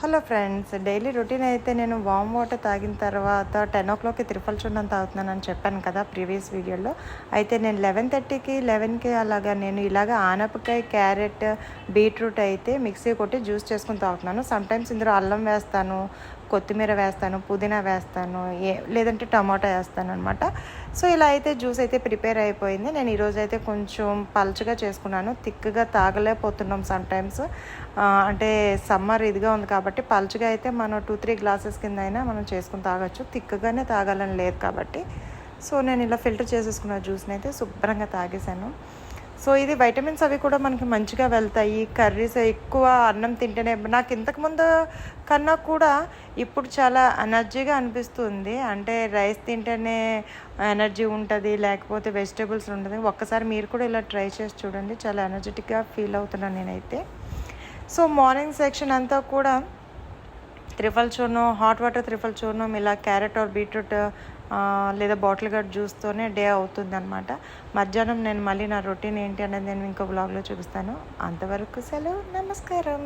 Hello friends, daily routine అయితే నేను warm water తాగిన తర్వాత 10 o'clockకి త్రిఫల్ చూర్ణం తాగుతున్నానని చెప్పాను కదా ప్రీవియస్ వీడియోలో. అయితే నేను 11:30కి 11కి అలాగా నేను ఇలాగ ఆనపకాయ, క్యారెట్, బీట్రూట్ అయితే మిక్సీ కొట్టి జ్యూస్ చేసుకుని తాగుతున్నాను. సమ్టైమ్స్ ఇందులో అల్లం వేస్తాను, కొత్తిమీర వేస్తాను, పుదీనా వేస్తాను, లేదంటే టమాటా వేస్తాను అనమాట. సో ఇలా అయితే జ్యూస్ అయితే ప్రిపేర్ అయిపోయింది. నేను ఈరోజు అయితే కొంచెం పల్చగా చేసుకున్నాను. థిక్గా తాగలేకపోతున్నాం సమ్టైమ్స్, అంటే సమ్మర్ ఇదిగా ఉంది కాబట్టి పల్చగా అయితే మనం 2-3 గ్లాసెస్ కింద అయినా మనం చేసుకుని తాగొచ్చు. థిక్గానే తాగాలని లేదు కాబట్టి సో నేను ఇలా ఫిల్టర్ చేసేసుకున్న జ్యూస్ని అయితే శుభ్రంగా తాగేశాను. సో ఇది వైటమిన్స్ అవి కూడా మనకి మంచిగా వెళ్తాయి. కర్రీస్ ఎక్కువ అన్నం తింటేనే నాకు ఇంతకుముందు కన్నా కూడా ఇప్పుడు చాలా ఎనర్జీగా అనిపిస్తుంది. అంటే రైస్ తింటేనే ఎనర్జీ ఉంటుంది, లేకపోతే వెజిటేబుల్స్ ఉంటుంది. ఒక్కసారి మీరు కూడా ఇలా ట్రై చేసి చూడండి, చాలా ఎనర్జెటిక్గా ఫీల్ అవుతున్నాను నేనైతే. సో మార్నింగ్ సెక్షన్ అంతా కూడా త్రిఫల్ చూర్ణం, హాట్ వాటర్ త్రిఫల్ చూర్ణం, ఇలా క్యారెట్ ఆర్ బీట్రూట్ లేదా బాటిల్ గార్డ్ జ్యూస్తోనే డే అవుతుంది అనమాట. మధ్యాహ్నం నేను మళ్ళీ నా రొటీన్ ఏంటి అనేది నేను ఇంకో బ్లాగ్లో చూపిస్తాను. అంతవరకు సెలవు, నమస్కారం.